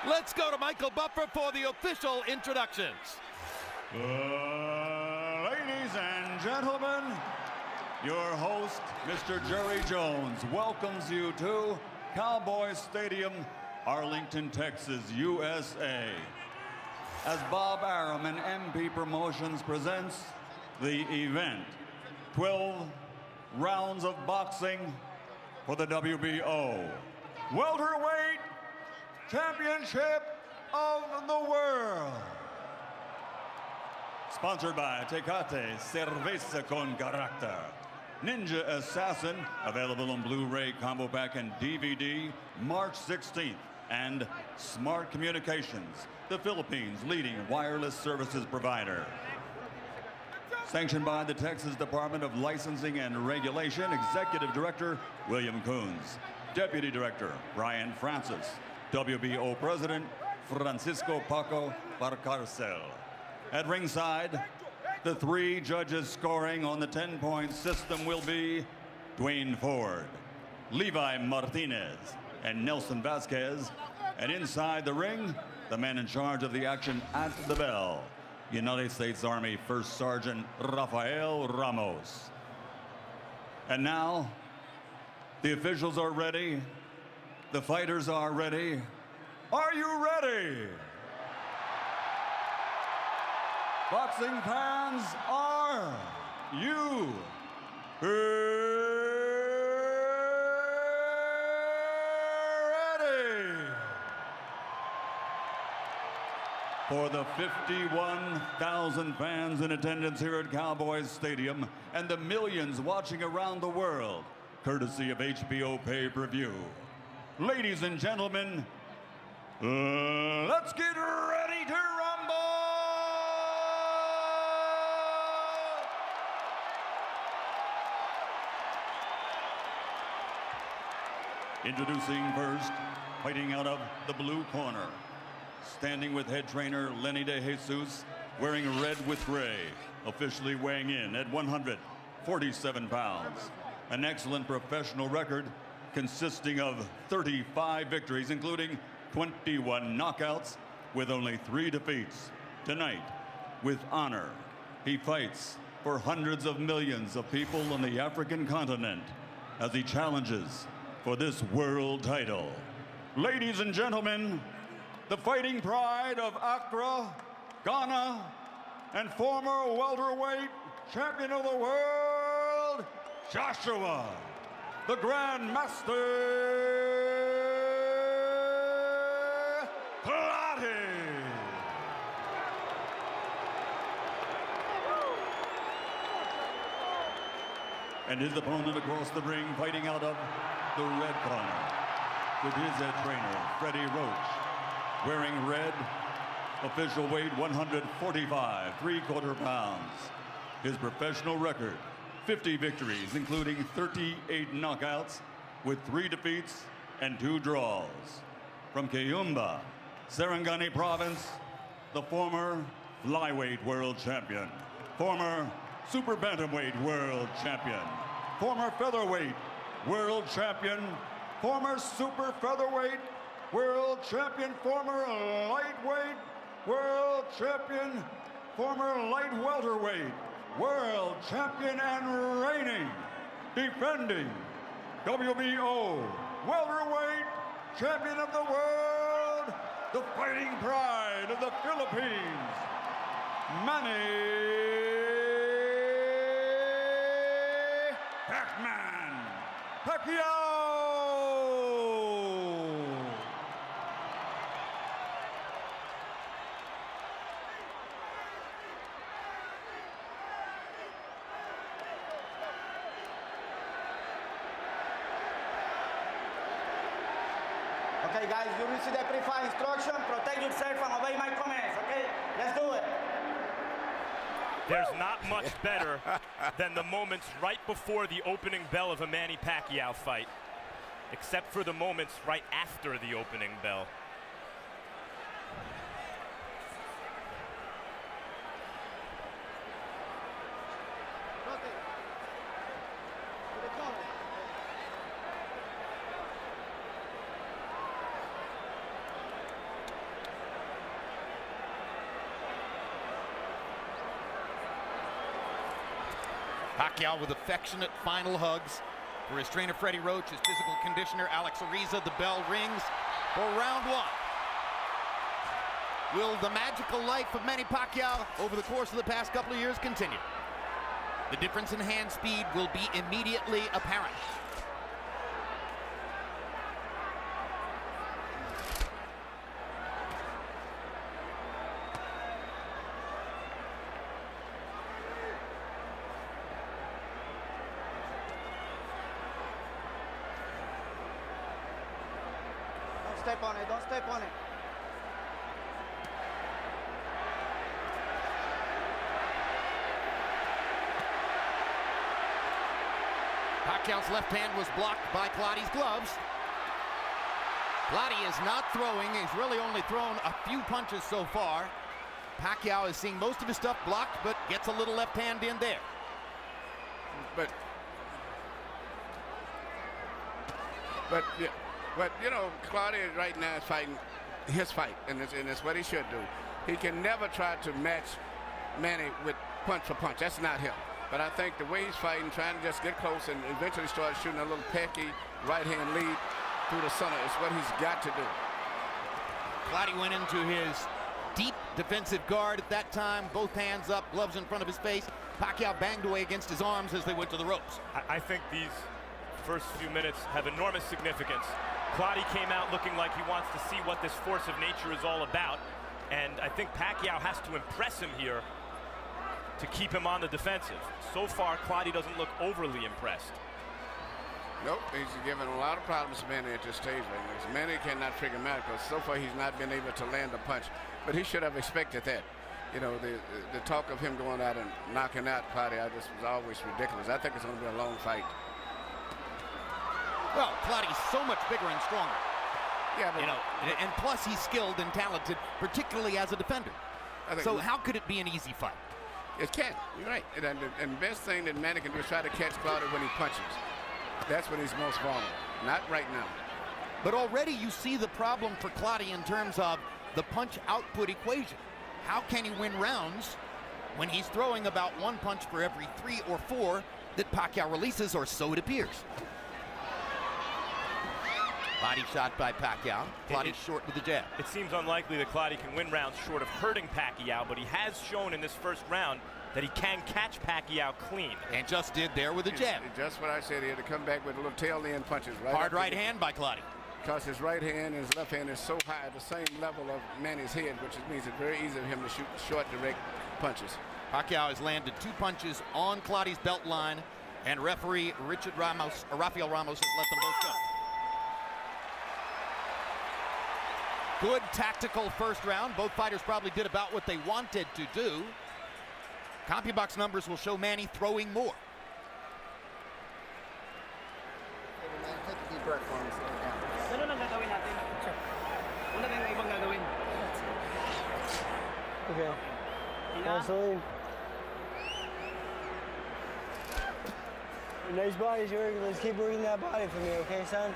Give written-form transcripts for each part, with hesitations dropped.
Let's go to Michael Buffer for the official introductions. Ladies and gentlemen, your host, Mr. Jerry Jones, welcomes you to Cowboy Stadium, Arlington, Texas, USA. As Bob Arum and MP Promotions presents the event, 12 rounds of boxing for the WBO Welterweight Championship of the World. Sponsored by Tecate Cerveza con Carácter. Ninja Assassin, available on Blu-ray, Combo Pack, and DVD, March 16th. And Smart Communications, the Philippines' leading wireless services provider. Sanctioned by the Texas Department of Licensing and Regulation, Executive Director William Coons, Deputy Director Brian Francis, WBO President Francisco Paco Barcarcel. At ringside, the three judges scoring on the 10-point system will be Dwayne Ford, Levi Martinez, and Nelson Vasquez. And inside the ring, the man in charge of the action at the bell, United States Army First Sergeant Rafael Ramos. And now, the officials are ready. The fighters are ready. Are you ready? Boxing fans, are you ready? For the 51,000 fans in attendance here at Cowboys Stadium and the millions watching around the world, courtesy of HBO Pay-Per-View. Ladies and gentlemen, let's get ready to rumble! Introducing first, fighting out of the blue corner, standing with head trainer Lenny De Jesus, wearing red with gray, officially weighing in at 147 pounds. An excellent professional record consisting of 35 victories, including 21 knockouts, with only 3 defeats. Tonight, with honor, he fights for hundreds of millions of people on the African continent as he challenges for this world title. Ladies and gentlemen, the fighting pride of Accra, Ghana, and former welterweight champion of the world, Joshua, the Grand Master, Clottey. And his opponent across the ring, fighting out of the red corner, with his head trainer, Freddie Roach, wearing red, official weight 145 3/4 pounds. His professional record, 50 victories, including 38 knockouts, with 3 defeats and 2 draws. From Kayumba, Sarangani Province, the former flyweight world champion, former super bantamweight world champion, former featherweight world champion, former super featherweight world champion, former lightweight world champion, former light welterweight world champion, and reigning, defending WBO welterweight champion of the world, the fighting pride of the Philippines, Manny Pacquiao! Okay, guys, you receive the pre-fight instruction. Protect yourself and obey my commands, okay? Let's do it. There's not much better than the moments right before the opening bell of a Manny Pacquiao fight, except for the moments right after the opening bell. Pacquiao with affectionate final hugs for his trainer Freddie Roach, his physical conditioner Alex Ariza. The bell rings for round one. Will the magical life of Manny Pacquiao over the course of the past couple of years continue? The difference in hand speed will be immediately apparent. Don't step on it, don't step on it. Pacquiao's left hand was blocked by Clottey's gloves. Clottey is not throwing. He's really only thrown a few punches so far. Pacquiao is seeing most of his stuff blocked, but gets a little left hand in there. But you know, Clottey right now is fighting his fight, and it's what he should do. He can never try to match Manny with punch for punch. That's not him. But I think the way he's fighting, trying to just get close and eventually start shooting a little pecky right-hand lead through the center is what he's got to do. Clottey went into his deep defensive guard at that time, both hands up, gloves in front of his face. Pacquiao banged away against his arms as they went to the ropes. I think these first few minutes have enormous significance. Clottey came out looking like he wants to see what this force of nature is all about, and I think Pacquiao has to impress him here to keep him on the defensive. So far, Clottey doesn't look overly impressed. Nope, he's given a lot of problems to Manny at this stage right now. Manny cannot figure him out because so far he's not been able to land a punch. But he should have expected that. You know, the talk of him going out and knocking out Clottey, was always ridiculous. I think it's going to be a long fight. Well, Clottey's so much bigger and stronger. Yeah, but you know, and plus he's skilled and talented, particularly as a defender. So how could it be an easy fight? It can't. You're right. And the best thing that Manny can do is try to catch Clottey when he punches. That's when he's most vulnerable. Not right now. But already you see the problem for Clottey in terms of the punch output equation. How can he win rounds when he's throwing about one punch for every 3 or 4 that Pacquiao releases, or so it appears? Body shot by Pacquiao. Clottey short with the jab. It seems unlikely that Clottey can win rounds short of hurting Pacquiao, but he has shown in this first round that he can catch Pacquiao clean. And just did there with a jab. Just what I said here, to come back with a little tail end punches. Right hard right hand by Clottey. Because his right hand and his left hand is so high, the same level of Manny's head, which means it's very easy for him to shoot short, direct punches. Pacquiao has landed 2 punches on Clottey's belt line, and referee Rafael Ramos has let them both go. Good tactical first round. Both fighters probably did about what they wanted to do. CompuBox numbers will show Manny throwing more. Take a deep breath for him. Ano nang gagawin natin? Wala na yung ibang gagawin. Okay. Ina. So, nice body, Jordan. Let's keep working that body for me, okay, son?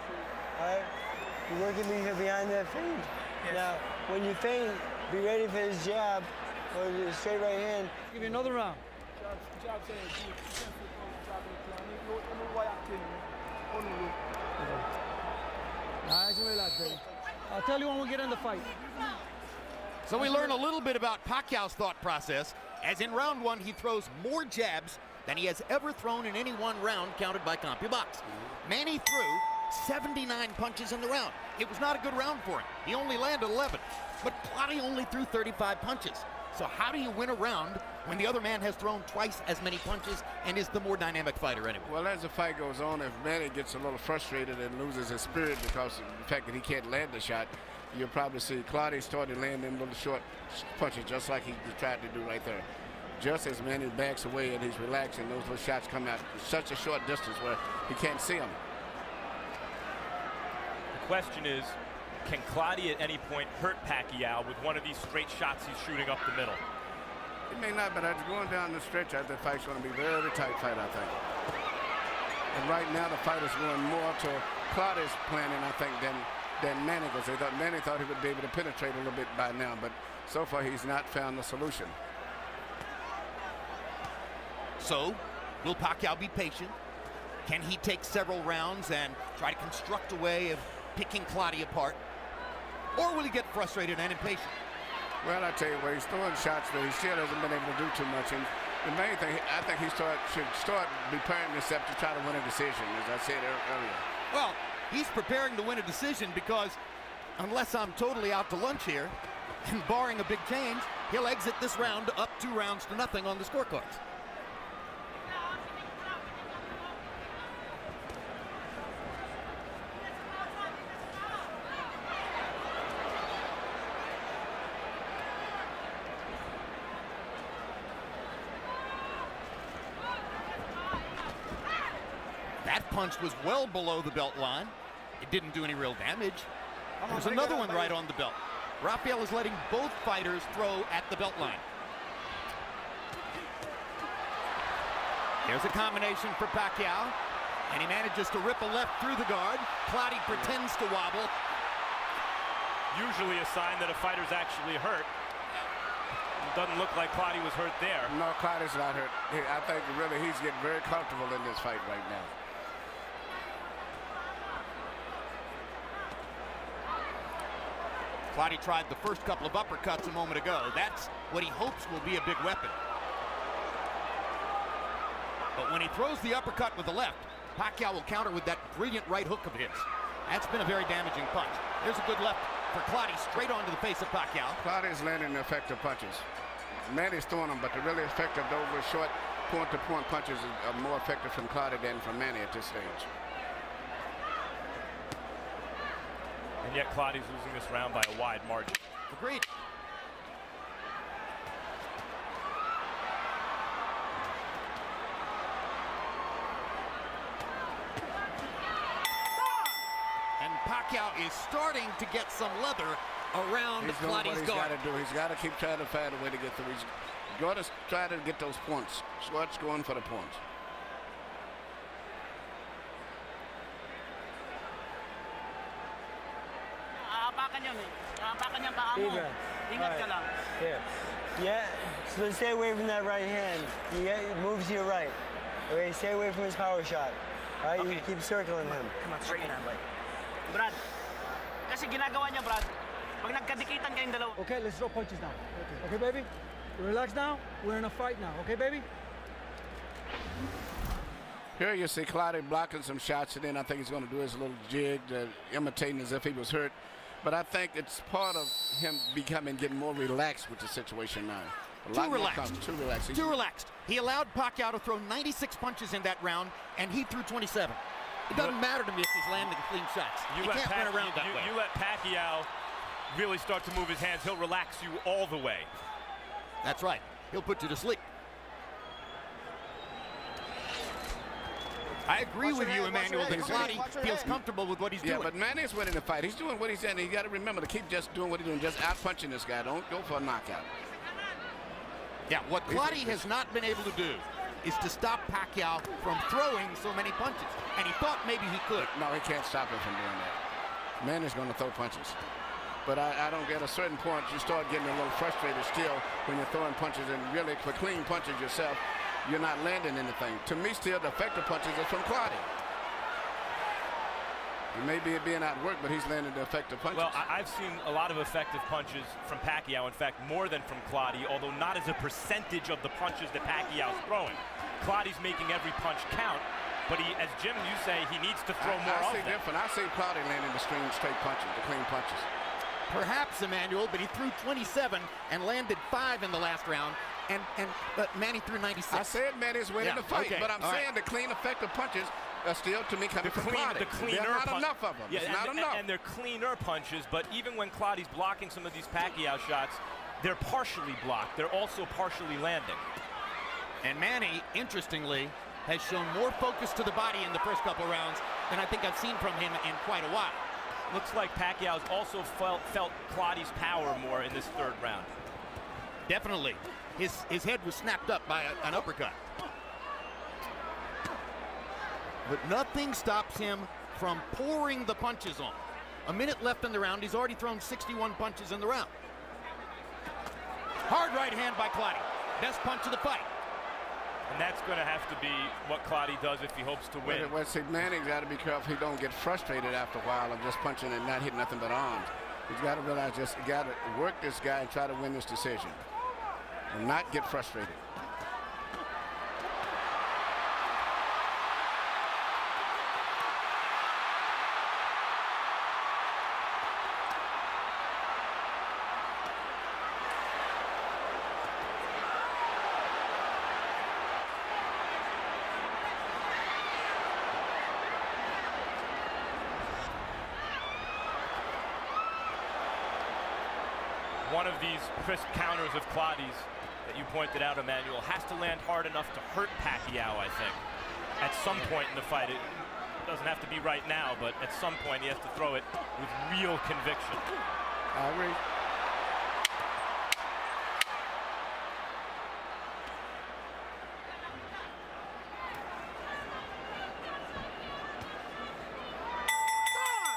All right? You're working me behind that feint. Yes. Now, when you feint, be ready for his jab or the straight right hand. Give you another round. I'll tell you when we get in the fight. So we learn a little bit about Pacquiao's thought process, as in round 1 he throws more jabs than he has ever thrown in any one round counted by CompuBox. Manny threw 79 punches in the round. It was not a good round for him. He only landed 11, but Clottey only threw 35 punches. So how do you win a round when the other man has thrown twice as many punches and is the more dynamic fighter anyway? Well, as the fight goes on, if Manny gets a little frustrated and loses his spirit because of the fact that he can't land the shot, you'll probably see Clottey start to land in little short punches, just like he tried to do right there. Just as Manny backs away and he's relaxing, those little shots come out such a short distance where he can't see them. The question is, can Clottey at any point hurt Pacquiao with one of these straight shots he's shooting up the middle? It may not, but as going down the stretch, I think the fight's going to be a very tight fight, I think. And right now, the fight is going more to Clottey's planning, I think, than Manny, because Manny thought he would be able to penetrate a little bit by now, but so far he's not found the solution. So Will Pacquiao be patient? Can he take several rounds and try to construct a way of picking Clottey apart? Or will he get frustrated and impatient? Well, I tell you what, he's throwing shots, but he still hasn't been able to do too much. And the main thing, I think he should start preparing himself to try to win a decision, as I said earlier. Well, he's preparing to win a decision because unless I'm totally out to lunch here, and barring a big change, he'll exit this round up 2-0 on the scorecards. That punch was well below the belt line. It didn't do any real damage. There's another one right on the belt. Rafael is letting both fighters throw at the belt line. There's a combination for Pacquiao, and he manages to rip a left through the guard. Clottey pretends to wobble. Usually a sign that a fighter's actually hurt. It doesn't look like Clottey was hurt there. No, Clottey's not hurt. I think really he's getting very comfortable in this fight right now. Clottey tried the first couple of uppercuts a moment ago. That's what he hopes will be a big weapon. But when he throws the uppercut with the left, Pacquiao will counter with that brilliant right hook of his. That's been a very damaging punch. There's a good left for Clottey, straight onto the face of Pacquiao. Clottey's landing effective punches. Manny's throwing them, but the really effective, those short point-to-point punches are more effective from Clottey than from Manny at this stage. And yet Clottey's losing this round by a wide margin. Agreed. And Pacquiao is starting to get some leather around Clottey's guard. He's got to keep trying to find a way to get through. He's got to try to get those points. Swartz going for the points. Ingat ka lang. Here. Yeah, so stay away from that right hand. Move to your right. Okay, stay away from his power shot. All right, you keep circling him. Come on, straight in. Brad, kasi ginagawa niya, Brad, pag nagkadikitan kayong dalawa. Okay, let's throw punches now. Okay, baby? Relax now. We're in a fight now. Okay, baby? Here you see Clottey blocking some shots, and then I think he's going to do his little jig, imitating as if he was hurt. But I think it's part of him getting more relaxed with the situation now. Too relaxed. Too relaxed. Too relaxed. He allowed Pacquiao to throw 96 punches in that round, and he threw 27. It doesn't matter to me if he's landing clean shots. You can't run around that way. You let Pacquiao really start to move his hands, he'll relax you all the way. That's right. He'll put you to sleep. I agree with you, Emmanuel, that Clottey feels comfortable with what he's doing. Yeah, but Manny's winning the fight. He's doing what he's saying. You got to remember to keep just doing what he's doing, just out-punching this guy. Don't go for a knockout. Yeah, what Clottey has not been able to do is to stop Pacquiao from throwing so many punches. And he thought maybe he could. No, he can't stop him from doing that. Manny's going to throw punches. But I don't get a certain point, you start getting a little frustrated still when you're throwing punches, and really for clean punches yourself, you're not landing anything. To me, still, the effective punches are from Clottey. He may be being outworked, but he's landing the effective punches. Well, I've seen a lot of effective punches from Pacquiao. In fact, more than from Clottey, although not as a percentage of the punches that Pacquiao's throwing. Clottey's making every punch count, but he, as Jim, you say, he needs to throw more of them. I see Clottey landing the straight punches, the clean punches. Perhaps, Emmanuel, but he threw 27 and landed 5 in the last round, and Manny threw 96. I said Manny's winning the fight, but I'm saying the clean, effective punches are still, to me, coming from Clottey. There are not enough of them. Yeah, not enough. And they're cleaner punches, but even when Clottey's blocking some of these Pacquiao shots, they're partially blocked. They're also partially landing. And Manny, interestingly, has shown more focus to the body in the first couple rounds than I think I've seen from him in quite a while. Looks like Pacquiao's also felt Clottey's power more in this third round. Definitely. His head was snapped up by an uppercut. But nothing stops him from pouring the punches on. A minute left in the round. He's already thrown 61 punches in the round. Hard right hand by Clottey. Best punch of the fight. And that's going to have to be what Clottey does if he hopes to win. Well, see, Manny's got to be careful he don't get frustrated after a while of just punching and not hitting nothing but arms. He's got to realize just got to work this guy and try to win this decision and not get frustrated. One of these crisp counters of Clottey's that you pointed out, Emmanuel, has to land hard enough to hurt Pacquiao, I think. At some point in the fight, it doesn't have to be right now, but at some point he has to throw it with real conviction. I agree.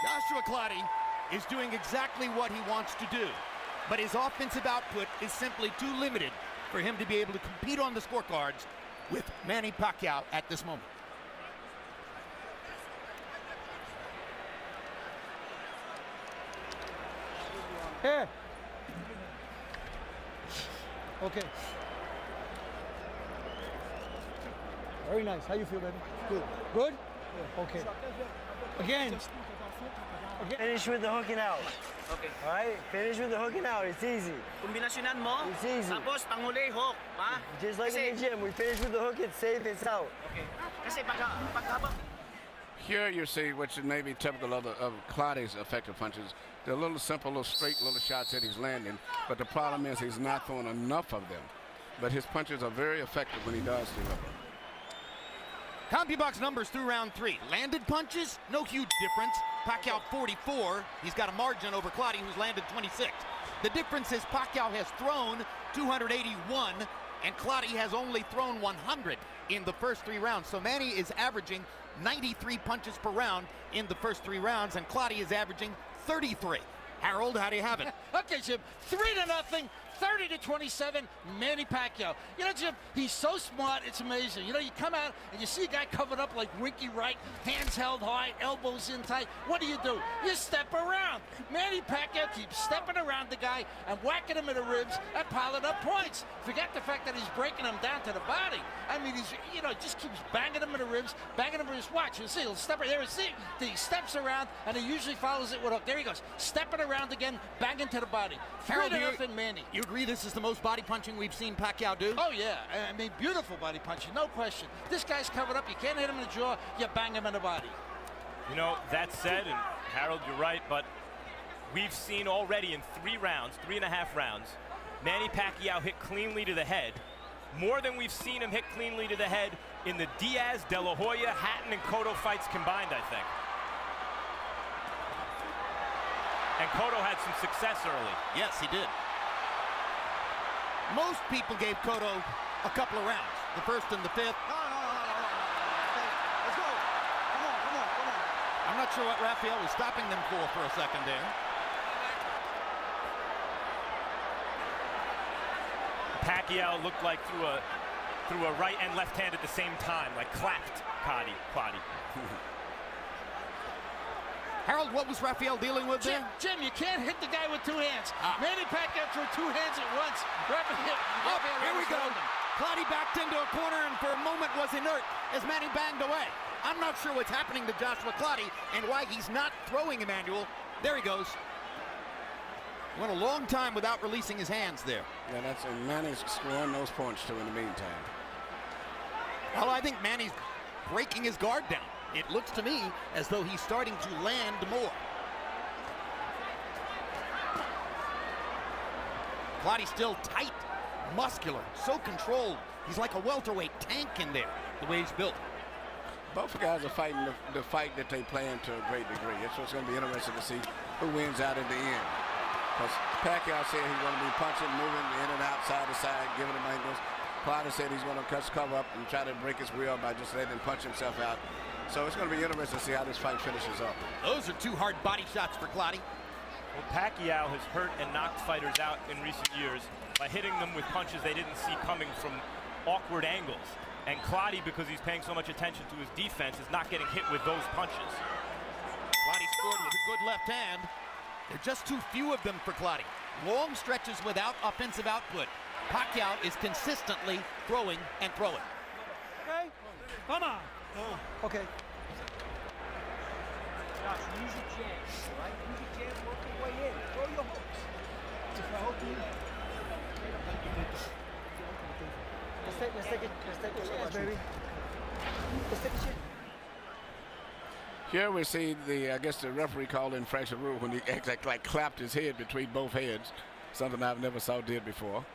Joshua Clottey is doing exactly what he wants to do, but his offensive output is simply too limited for him to be able to compete on the scorecards with Manny Pacquiao at this moment. Here. Okay. Very nice. How you feel, baby? Good. Good? Okay. Again. Finish with the hooking out. Okay. All right? Finish with the hooking out. It's easy. Kombinasyonan mo. It's easy. Tapos panghuli hook, ha? Just like Kasi- in the gym, we finish with the hook, it's safe, it's out. Okay. Kasi paghabang Here you see, which is maybe typical of Clottey's effective punches. They're little simple, little straight little shots that he's landing, but the problem is he's not throwing enough of them. But his punches are very effective when he does deliver. CompuBox numbers through round 3. Landed punches, no huge difference. Pacquiao 44. He's got a margin over Clottey, who's landed 26. The difference is Pacquiao has thrown 281, and Clottey has only thrown 100 in the first 3 rounds. So Manny is averaging 93 punches per round in the first 3 rounds, and Clottey is averaging 33. Harold, how do you have it? Okay, Jim, 3-0, 30-27, Manny Pacquiao. You know, Jim, he's so smart, it's amazing. You know, you come out and you see a guy covered up like Winky Wright, hands held high, elbows in tight. What do? You step around. Manny Pacquiao keeps stepping around the guy and whacking him in the ribs and piling up points. Forget the fact that he's breaking him down to the body. I mean, he's, you know, just keeps banging him in the ribs, banging him in his watch. You see, he'll step there. See, he steps around and he usually follows it with a hook. There he goes, stepping around again, banging to the body. Harold, 3-0, Manny. You agree this is the most body punching we've seen Pacquiao do? Oh, yeah. I mean, beautiful body punching, no question. This guy's covered up. You can't hit him in the jaw. You bang him in the body. You know, that said, and Harold, you're right, but we've seen already in 3 rounds, 3.5 rounds, Manny Pacquiao hit cleanly to the head, more than we've seen him hit cleanly to the head in the Diaz, De La Hoya, Hatton, and Cotto fights combined, I think. And Cotto had some success early. Yes, he did. Most people gave Cotto a couple of rounds, the first and the 5th. No. Okay, let's go. Come on. I'm not sure what Rafael was stopping them for a second there. Pacquiao looked like threw a right and left hand at the same time, like clapped Clottey. Harold, what was Rafael dealing with there? Jim, you can't hit the guy with 2 hands. Manny Pacquiao threw 2 hands at once. Here we go. Clottey backed into a corner and for a moment was inert as Manny banged away. I'm not sure what's happening to Joshua Clottey and why he's not throwing Emmanuel. There he goes. Went a long time without releasing his hands there. Yeah, that's and Manny's scoring those points too in the meantime. Well, I think Manny's breaking his guard down. It looks to me as though he's starting to land more. Clottey's still tight, muscular, so controlled. He's like a welterweight tank in there, the way he's built. Both guys are fighting the fight that they plan to a great degree. It's what's going to be interesting to see who wins out at the end. Because Pacquiao said he's going to be punching, moving in and out, side to side, giving him angles. Clottey said he's going to cover up and try to break his will by just letting him punch himself out. So it's going to be interesting to see how this fight finishes up. Those are 2 hard body shots for Clottey. Well, Pacquiao has hurt and knocked fighters out in recent years by hitting them with punches they didn't see coming from awkward angles. And Clottey, because he's paying so much attention to his defense, is not getting hit with those punches. Clottey scored with a good left hand. There are just too few of them for Clottey. Long stretches without offensive output. Pacquiao is consistently throwing and throwing. Okay? Come on. Okay. Josh, use your chance, right? Use your chance, work your way in. Throw your hooks. If I hope you... Let's take a chance, baby. Let's take a chance. Here we see I guess the referee called infraction rule when he like clapped his head between both heads, something I've never saw did before.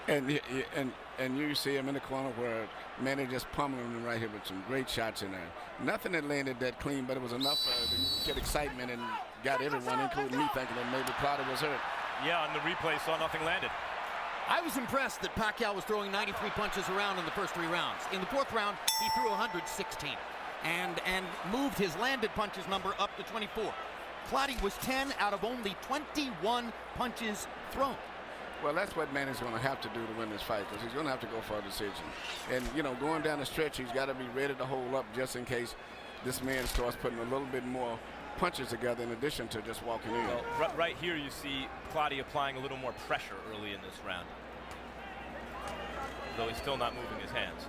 and you see him in the corner where Manny just pummeling him right here with some great shots in there. Nothing that landed that clean, but it was enough to get excitement and got everyone, including me, thinking that maybe Clottey was hurt. Yeah, on the replay, saw nothing landed. I was impressed that Pacquiao was throwing 93 punches around in the first 3 rounds. In the 4th round, he threw 116 and moved his landed punches number up to 24. Clottey was 10 out of only 21 punches thrown. Well, that's what Manny's going to have to do to win this fight, because he's going to have to go for a decision. And, you know, going down the stretch, he's got to be ready to hold up just in case this man starts putting a little bit more punches together in addition to just walking in. Well, right here you see Clottey applying a little more pressure early in this round, though he's still not moving his hands.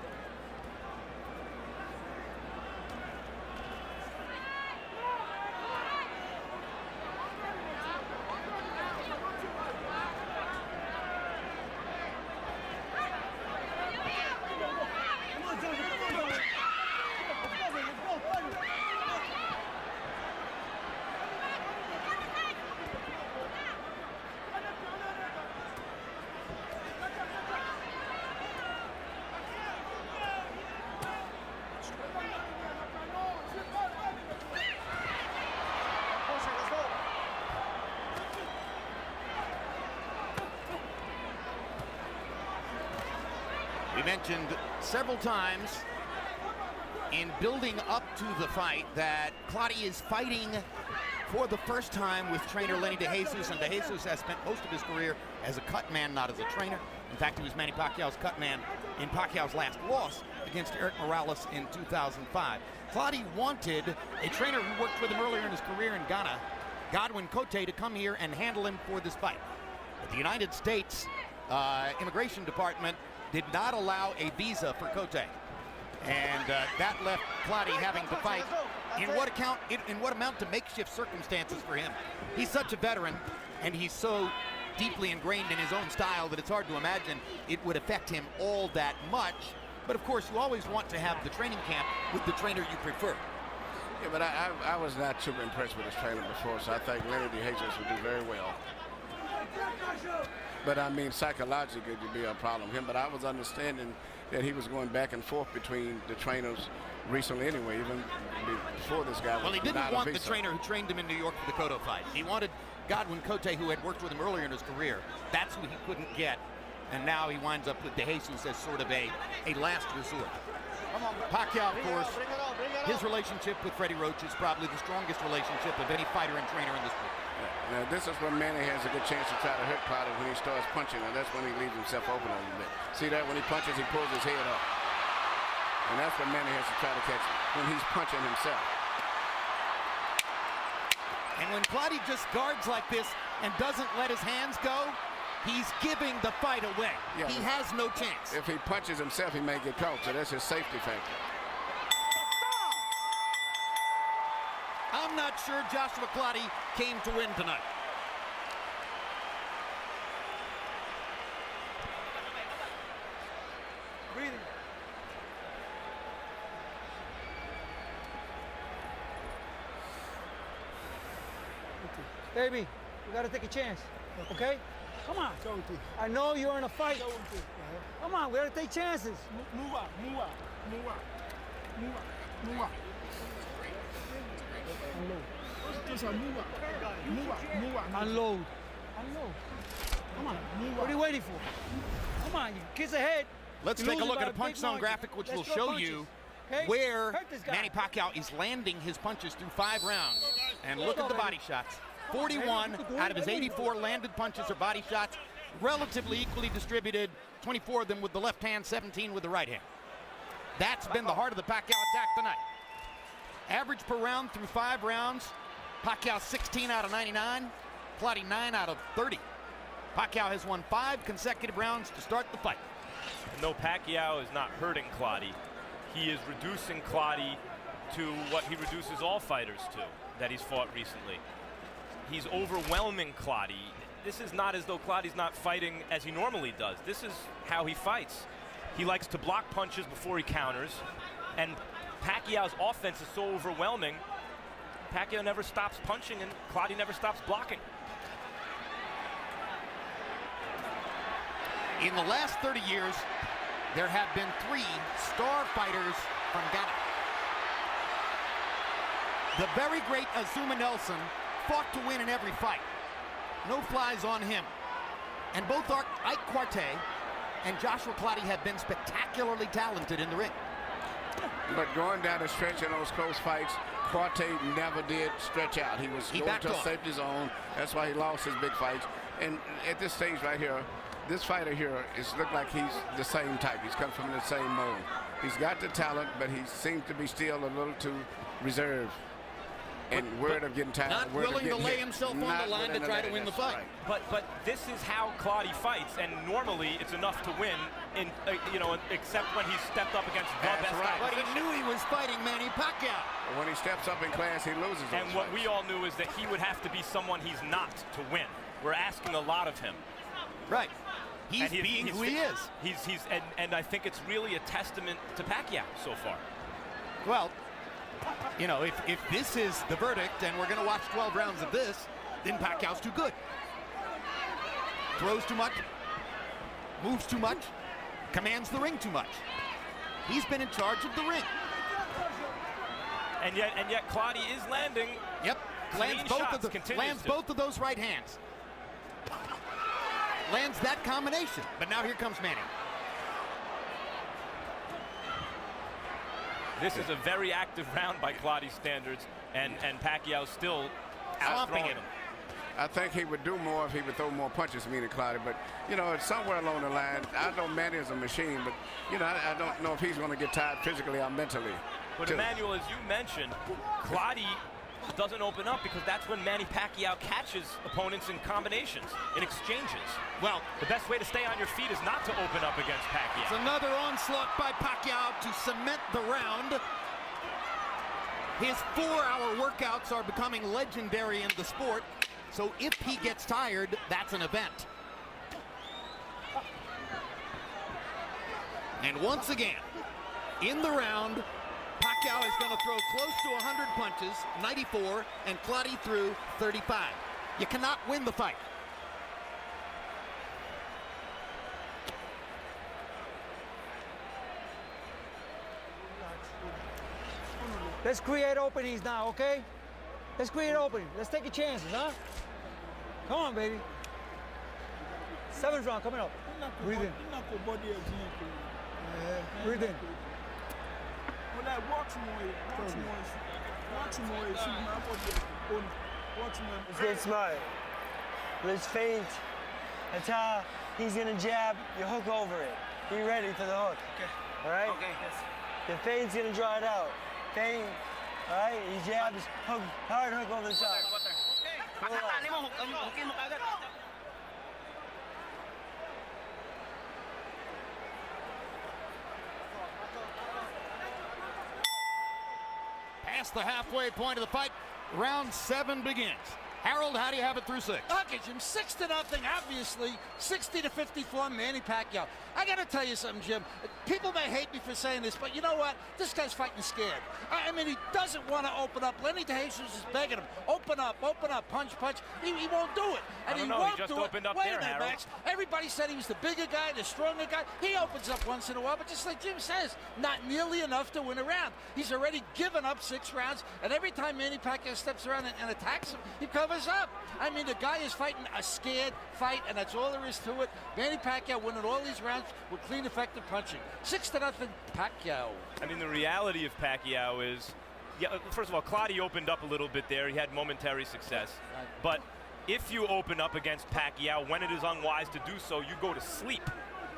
We mentioned several times in building up to the fight that Clottey is fighting for the first time with trainer Lenny DeJesus, and DeJesus has spent most of his career as a cut man, not as a trainer. In fact, he was Manny Pacquiao's cut man in Pacquiao's last loss against Eric Morales in 2005. Clottey wanted a trainer who worked with him earlier in his career in Ghana, Clottey, to come here and handle him for this fight. But the United States Immigration Department did not allow a visa for Clottey, and that left Clottey having to fight in what amount to makeshift circumstances for him. He's such a veteran, and he's so deeply ingrained in his own style that it's hard to imagine it would affect him all that much. But of course, you always want to have the training camp with the trainer you prefer. Yeah, but I was not super impressed with his trainer before, so I think Lenny DeJesus would do very well. But I mean, psychologically, it would be a problem for him. But I was understanding that he was going back and forth between the trainers recently anyway, even before this guy was. Well, he didn't want the trainer who trained him in New York for the Cotto fight. He wanted Clottey, who had worked with him earlier in his career. That's who he couldn't get. And now he winds up with DeJesus as sort of a last resort. Pacquiao, of course, his relationship with Freddie Roach is probably the strongest relationship of any fighter and trainer in this sport. Now, this is when Manny has a good chance to try to hurt Clottey when he starts punching, and that's when he leaves himself open a little bit. See that? When he punches, he pulls his head up. And that's when Manny has to try to catch him, when he's punching himself. And when Clottey just guards like this and doesn't let his hands go, he's giving the fight away. Yeah, he has no chance. If he punches himself, he may get caught, so that's his safety factor. I'm not sure Joshua Clottey came to win tonight. Breathing. Baby, we gotta take a chance, okay? Come on. I know you're in a fight. Come on, we gotta take chances. Move up. Unload. Come on. What are you waiting for? Come on, you kiss ahead. Let's take a look at a punch zone graphic, which will show you where Manny Pacquiao is landing his punches through 5 rounds. And look at the body shots. 41 out of his 84 landed punches are body shots. relatively equally distributed, 24 of them with the left hand, 17 with the right hand. That's been the heart of the Pacquiao attack tonight. Average per round through 5 rounds, Pacquiao 16 out of 99, Clottey 9 out of 30. Pacquiao has won 5 consecutive rounds to start the fight. No, Pacquiao is not hurting Clottey. He is reducing Clottey to what he reduces all fighters to that he's fought recently. He's overwhelming Clottey. This is not as though Clottey's not fighting as he normally does. This is how he fights. He likes to block punches before he counters, and Pacquiao's offense is so overwhelming, Pacquiao never stops punching and Clottey never stops blocking. In the last 30 years, there have been 3 star fighters from Ghana. The very great Azuma Nelson fought to win in every fight. No flies on him. And both Ike Quartey and Joshua Clottey have been spectacularly talented in the ring. But going down the stretch in those close fights, Quartey never did stretch out. He was going to a safety zone. That's why he lost his big fights. And at this stage right here, this fighter here look like he's the same type. He's come from the same mold. He's got the talent, but he seems to be still a little too reserved. And worried of getting tired. Not willing to lay himself on the line to try to win the fight. Right. But this is how Clottey fights, and normally it's enough to win, in except when he's stepped up against the best guy. But he knew he was fighting Manny Pacquiao. When he steps up in class, he loses. And what we all knew is that he would have to be someone he's not to win. We're asking a lot of him. Right. He's being who he is. And I think it's really a testament to Pacquiao so far. Well, you know, if this is the verdict and we're going to watch 12 rounds of this, then Pacquiao's too good. Throws too much, moves too much, commands the ring too much. He's been in charge of the ring. And yet Clottey is landing. Yep, lands both of those right hands. Lands that combination. But now here comes Manny. This is a very active round by Clottey standards, and Pacquiao still outthrowing him. I think he would do more if he would throw more punches to me than Clottey, but you know, it's somewhere along the line. I know Manny is a machine, but you know, I don't know if he's going to get tired physically or mentally. But Emmanuel, as you mentioned, Clottey doesn't open up because that's when Manny Pacquiao catches opponents in combinations, in exchanges. Well, the best way to stay on your feet is not to open up against Pacquiao. It's another onslaught by Pacquiao to cement the round. His 4-hour workouts are becoming legendary in the sport, so if he gets tired, that's an event. And once again, in the round, Pacquiao is going to throw close to 100 punches, 94, and Clottey threw 35. You cannot win the fight. Let's create openings now, okay? Let's create openings. Let's take a chances, huh? Come on, baby. 7th round coming up. Breathe in. Breathe in. Let's get smart. Let's feint. Attack. He's gonna jab. You hook over it. Be ready for the hook. Okay. All right? Okay, yes. The feint's gonna draw it out. Feint. All right? He jabs. Hook. Hard hook over the top. Pagkatali mo, hukin mo kagad. Past the halfway point of the fight, round 7 begins. Harold, how do you have it through 6? Okay, Jim, 6-0, obviously. 60-54, Manny Pacquiao. I got to tell you something, Jim. People may hate me for saying this, but you know what? This guy's fighting scared. I mean, he doesn't want to open up. Lenny DeJesus is begging him, open up, punch, punch. He won't do it. And he won't he just do opened it. up Wait there, a minute, Harold. Max. Everybody said he was the bigger guy, the stronger guy. He opens up once in a while, but just like Jim says, not nearly enough to win a round. He's already given up 6 rounds, and every time Manny Pacquiao steps around and attacks him, he covers up. I mean, the guy is fighting a scared fight, and that's all there is to it. Manny Pacquiao winning all these rounds with clean, effective punching. 6-0, Pacquiao. I mean, the reality of Pacquiao is, yeah, first of all, Clottey opened up a little bit there. He had momentary success. But if you open up against Pacquiao, when it is unwise to do so, you go to sleep.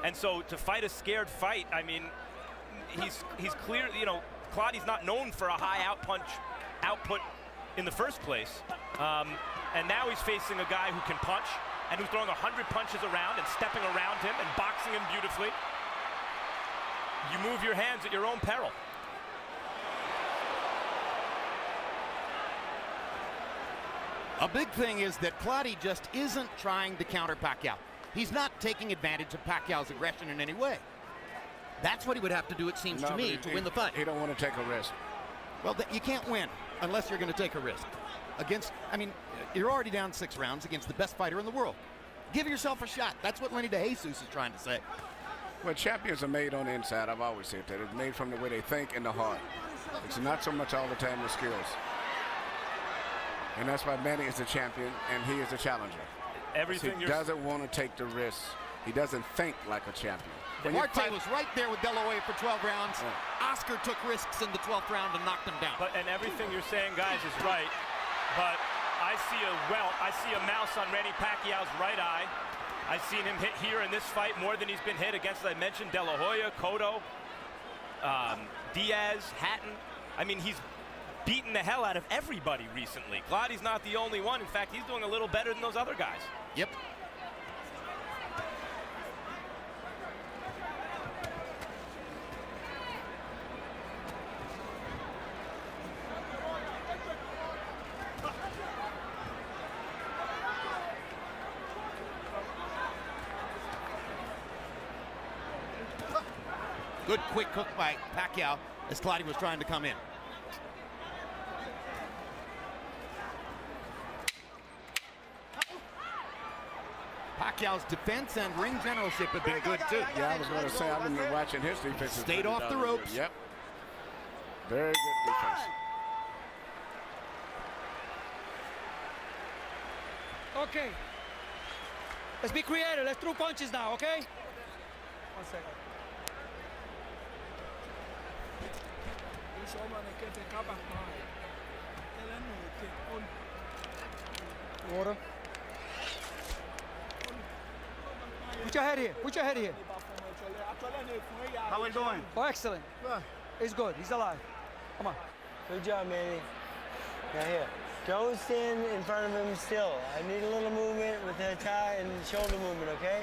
And so to fight a scared fight, I mean, he's clear, you know, Clottey's not known for a high output in the first place. And now he's facing a guy who can punch and who's throwing 100 punches around and stepping around him and boxing him beautifully. You move your hands at your own peril. A big thing is that Clottey just isn't trying to counter Pacquiao. He's not taking advantage of Pacquiao's aggression in any way. That's what he would have to do, it seems to me, to win the fight. He don't want to take a risk. Well, you can't win unless you're going to take a risk. I mean, you're already down 6 rounds against the best fighter in the world. Give yourself a shot. That's what Lenny DeJesus is trying to say. Well, champions are made on the inside. I've always said that. It's made from the way they think and the heart. It's not so much all the time the skills. And that's why Manny is the champion and he is the challenger. He doesn't want to take the risk. He doesn't think like a champion. Duarte was right there with De La Hoya for 12 rounds. Yeah. Oscar took risks in the 12th round and knocked him down. And everything you're saying, guys, is right. But I see a mouse on Manny Pacquiao's right eye. I've seen him hit here in this fight more than he's been hit against, as I mentioned, De La Hoya, Cotto, Diaz, Hatton. I mean, he's beaten the hell out of everybody recently. Clottey's not the only one. In fact, he's doing a little better than those other guys. Yep. Good quick hook by Pacquiao as Clottey was trying to come in. Pacquiao's defense and ring generalship have been good too. Yeah, I was going to say, I've been watching his defense. Stayed off the ropes. Yep. Very good defense. Okay. Let's be creative. Let's throw punches now, okay? 1 second. Water. Put your head here. Put your head here. How we doing? Oh, excellent. He's good. He's alive. Come on. Good job, Manny. Now here. Don't stand in front of him still. I need a little movement with the tie and shoulder movement, okay?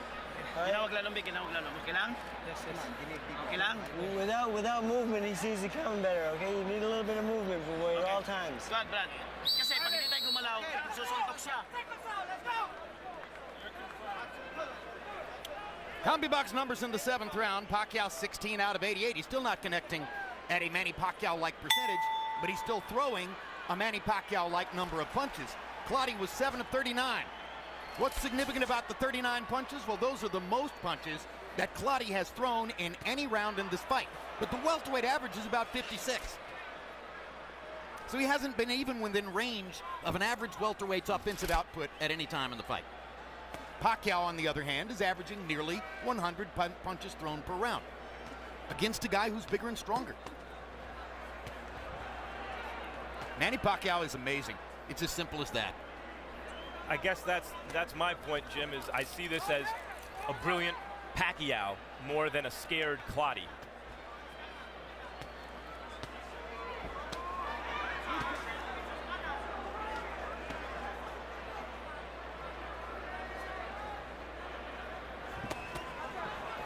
Ginawag lang, okay lang? Yes, yes. Okay lang? Without movement, he sees it coming better, okay? You need a little bit of movement for Wade at all times. Brad. Kasi pag hindi tayo gumalaw, susuntok siya. CompuBox numbers in the 7th round. Pacquiao 16 out of 88. He's still not connecting at a Manny Pacquiao-like percentage, but he's still throwing a Manny Pacquiao-like number of punches. Clottey was 7 of 39. What's significant about the 39 punches? Well, those are the most punches that Clottey has thrown in any round in this fight. But the welterweight average is about 56. So he hasn't been even within range of an average welterweight's offensive output at any time in the fight. Pacquiao, on the other hand, is averaging nearly 100 punches thrown per round against a guy who's bigger and stronger. Manny Pacquiao is amazing. It's as simple as that. I guess that's my point, Jim, is I see this as a brilliant Pacquiao more than a scared Clottey.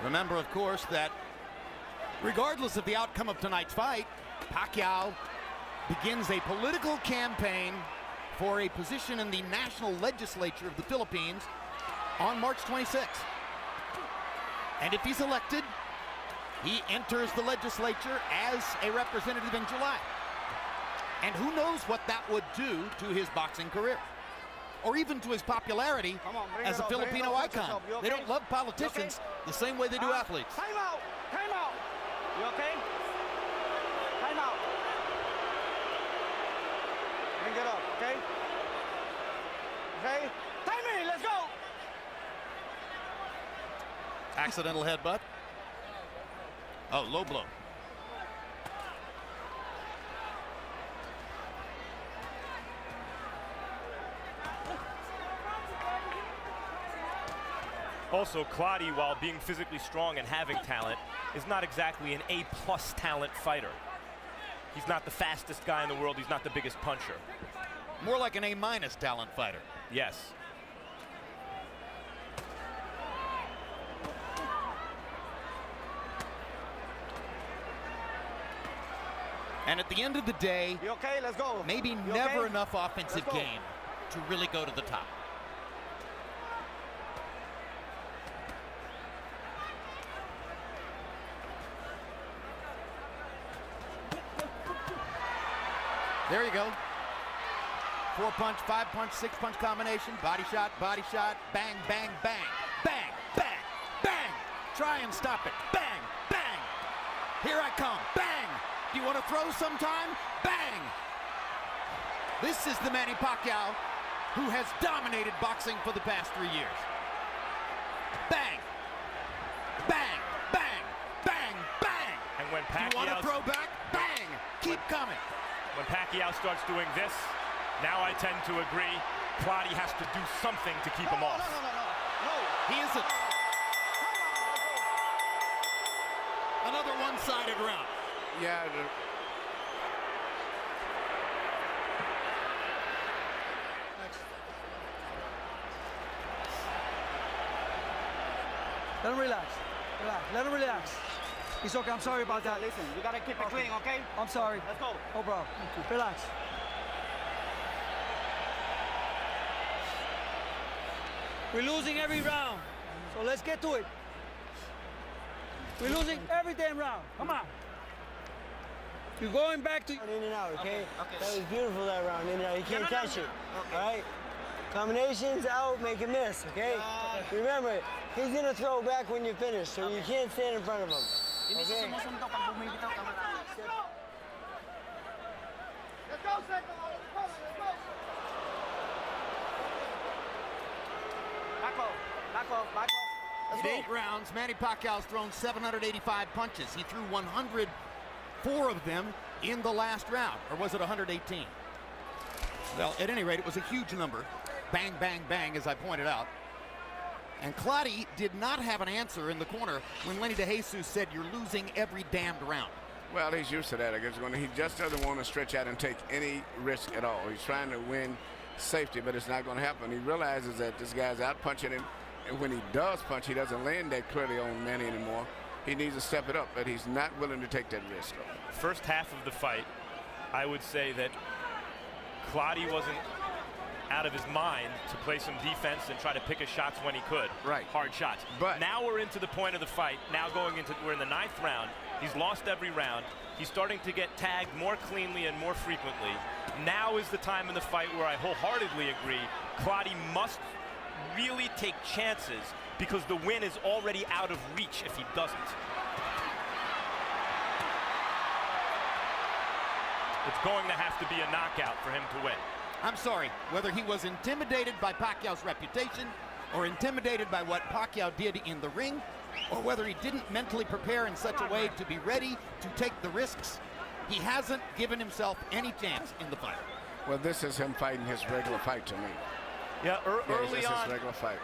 Remember, of course, that regardless of the outcome of tonight's fight, Pacquiao begins a political campaign for a position in the national legislature of the Philippines on March 26th. And if he's elected, he enters the legislature as a representative in July. And who knows what that would do to his boxing career, or even to his popularity as a Filipino icon. They don't love politicians the same way they do athletes. Time out! Time out! You okay? Time out. Bring it up, okay? Okay? Timing, let's go! Accidental headbutt. Oh, low blow. Also, Clottey, while being physically strong and having talent, is not exactly an A-plus talent fighter. He's not the fastest guy in the world. He's not the biggest puncher. More like an A- talent fighter. Yes. And at the end of the day, You okay? Let's go. maybe You never okay? enough offensive Let's go. game to really go to the top. There you go. 4-punch, 5-punch, 6-punch combination. Body shot, bang, bang, bang. Bang, bang, bang. Try and stop it. Bang, bang. Here I come. Bang. Do you want to throw sometime? Bang. This is the Manny Pacquiao who has dominated boxing for the past 3 years. Bang. Bang, bang, bang, bang. And when Do you want to Pacquiao throw back? Bang. Keep coming. When Pacquiao starts doing this, now I tend to agree, Clottey has to do something to keep him off. No. He isn't. Another one-sided round. Yeah. Let him relax. Relax. Let him relax. It's okay. I'm sorry about that. Listen, you gotta keep it clean, okay? I'm sorry. Let's go. Oh, bro. Relax. We're losing every round. So let's get to it. We're losing every damn round. Come on. You're going back to... In and out, okay? Okay. That was beautiful, that round. In and out. You can't catch it. All right? Combinations out, make a miss, okay? Remember, he's going to throw back when you finish, so you can't stand in front of him. Hindi siya sumusuntok pag bumibitaw ka. Let's go, Seco. Let's go. Back off. Let's In go. 8 rounds, Manny Pacquiao's thrown 785 punches. He threw 104 of them in the last round. Or was it 118? Well, at any rate, it was a huge number. Bang, bang, bang, as I pointed out. And Clottey did not have an answer in the corner when Lenny DeJesus said, "You're losing every damned round." Well, he's used to that. I guess he just doesn't want to stretch out and take any risk at all. He's trying to win safety, but it's not going to happen. He realizes that this guy's out punching him, and when he does punch, he doesn't land that clearly on Manny anymore. He needs to step it up, but he's not willing to take that risk. First half of the fight, I would say that Clottey wasn't out of his mind to play some defense and try to pick his shots when he could. Right. Hard shots. But now we're into the point of the fight. Now we're in the 9th round. He's lost every round. He's starting to get tagged more cleanly and more frequently. Now is the time in the fight where I wholeheartedly agree Clottey must really take chances because the win is already out of reach if he doesn't. It's going to have to be a knockout for him to win. I'm sorry, whether he was intimidated by Pacquiao's reputation or intimidated by what Pacquiao did in the ring, or whether he didn't mentally prepare in such a way to be ready to take the risks, he hasn't given himself any chance in the fight. Well, this is him fighting his regular fight to me. Yeah, early this is on. his regular fight.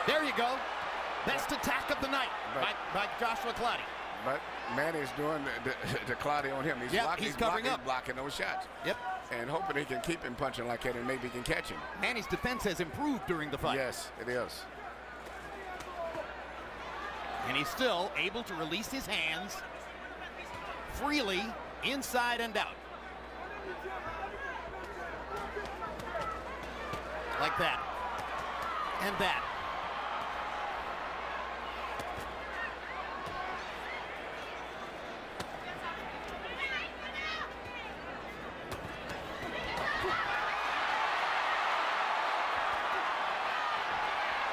There you go. Best attack of the night by Joshua Clottey. But Manny's doing the Clottey on him. He's covering up. Blocking those shots. Yep. And hoping he can keep him punching like that and maybe he can catch him. Manny's defense has improved during the fight. Yes, it is. And he's still able to release his hands freely inside and out. Like that. And that.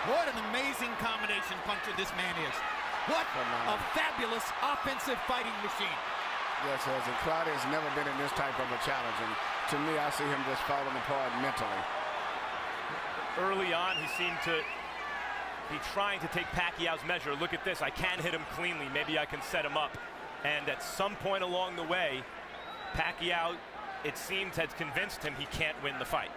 What an amazing combination puncher this man is. What a fabulous offensive fighting machine. Yes, and Clottey has never been in this type of a challenge. And to me, I see him just falling apart mentally. Early on, he seemed to be trying to take Pacquiao's measure. Look at this, I can hit him cleanly. Maybe I can set him up. And at some point along the way, Pacquiao it seems, has convinced him he can't win the fight.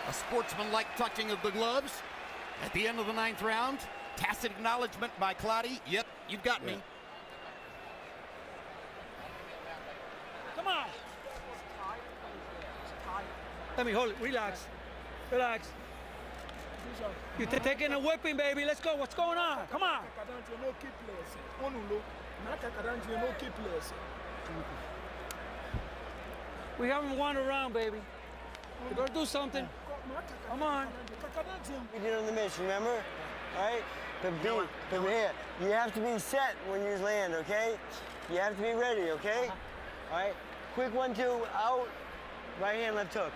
A sportsmanlike touching of the gloves at the end of the 9th round. Tacit acknowledgement by Clottey. Yep, you've got me. Come on. Let me hold it. Relax. Relax. You're taking a whipping, baby. Let's go. What's going on? Come on. We haven't won a round, baby. We're going to do something. Come on. We did on the miss, remember? All right? But here, you have to be set when you land, okay? You have to be ready, okay? All right? Quick 1-2, out, right hand, left hook.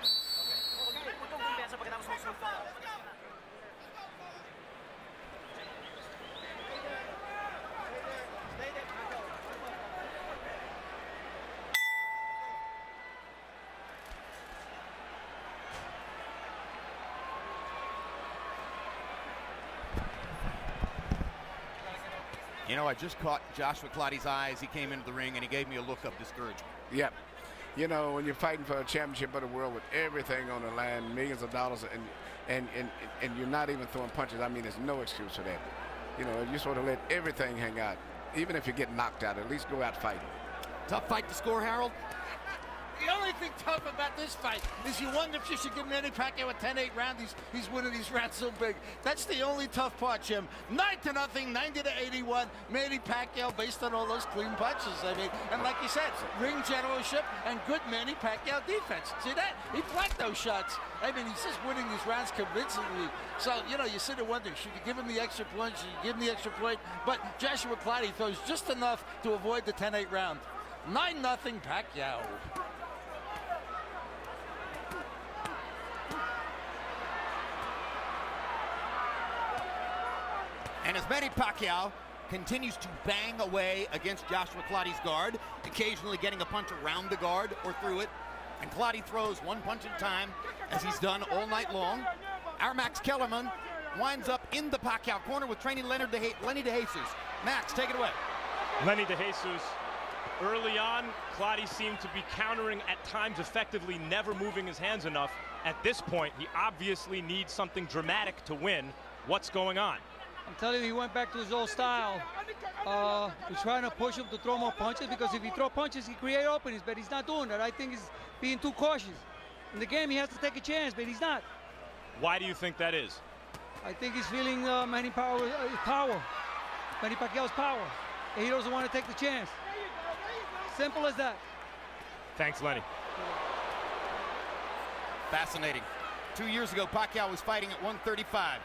You know, I just caught Joshua Clottey's eye as he came into the ring, and he gave me a look of discouragement. Yep. You know, when you're fighting for a championship of the world with everything on the line, millions of dollars, and you're not even throwing punches, I mean, there's no excuse for that. You know, you sort of let everything hang out. Even if you get knocked out, at least go out fighting. Tough fight to score, Harold. The only thing tough about this fight is you wonder if you should give Manny Pacquiao a 10-8 round. He's winning these rounds so big. That's the only tough part, Jim. 9-0, 90-81. Manny Pacquiao based on all those clean punches. I mean, and like you said, ring generalship and good Manny Pacquiao defense. See that? He blocked those shots. I mean, he's just winning these rounds convincingly. So, you know, you sit there wondering, should you give him the extra point? Should you give him the extra point? But Joshua Clottey throws just enough to avoid the 10-8 round. 9-0 Pacquiao. And as Manny Pacquiao continues to bang away against Joshua Clottey's guard, occasionally getting a punch around the guard or through it, and Clottey throws one punch at a time, as he's done all night long, our Max Kellerman winds up in the Pacquiao corner with training Lenny DeJesus. Max, take it away. Lenny DeJesus, early on, Clottey seemed to be countering at times effectively, never moving his hands enough. At this point, he obviously needs something dramatic to win. What's going on? I'm telling you, he went back to his old style. We're trying to push him to throw more punches, because if he throws punches, he creates openings, but he's not doing that. I think he's being too cautious. In the game, he has to take a chance, but he's not. Why do you think that is? I think he's feeling Manny Pacquiao's power, and he doesn't want to take the chance. Simple as that. Thanks, Lenny. Fascinating. 2 years ago, Pacquiao was fighting at 135.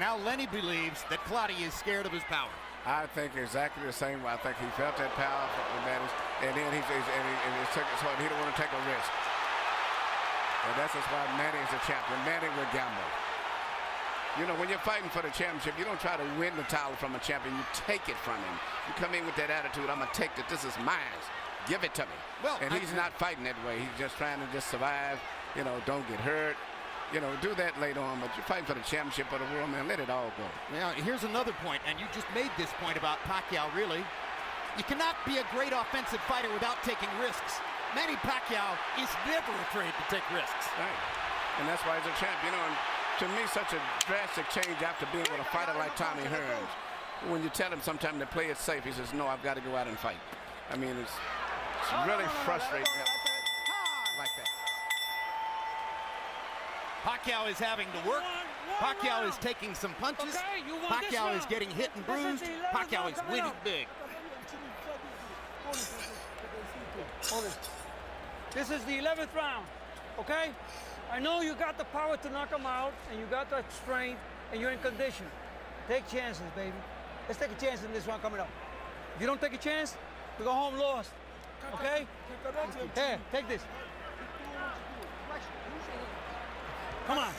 Now Lenny believes that Clottey is scared of his power. I think exactly the same way. I think he felt that power from Manny, and then he took it, so he didn't want to take a risk. And that's just why Manny is a champion. Manny will gamble. You know, when you're fighting for the championship, you don't try to win the title from a champion. You take it from him. You come in with that attitude, I'm going to take it. This is mine. Give it to me. Well, and he's not fighting that way. He's just trying to just survive, you know, don't get hurt. You know, do that later on, but you're fighting for the championship of the world, man. Let it all go. Now, here's another point, and you just made this point about Pacquiao, really. You cannot be a great offensive fighter without taking risks. Manny Pacquiao is never afraid to take risks. Right. And that's why he's a champ. You know, and to me, such a drastic change after being with a fighter like Tommy Hearns. When you tell him sometimes to play it safe, he says, no, I've got to go out and fight. I mean, it's really frustrating. Like that. Pacquiao is having to work. Pacquiao is taking some punches. Pacquiao is getting hit and bruised. Pacquiao is winning big. Hold it. This is the 11th round, okay? I know you got the power to knock him out, and you got the strength, and you're in condition. Take chances, baby. Let's take a chance in this round coming up. If you don't take a chance, we go home lost, okay? Here, take this. Come on.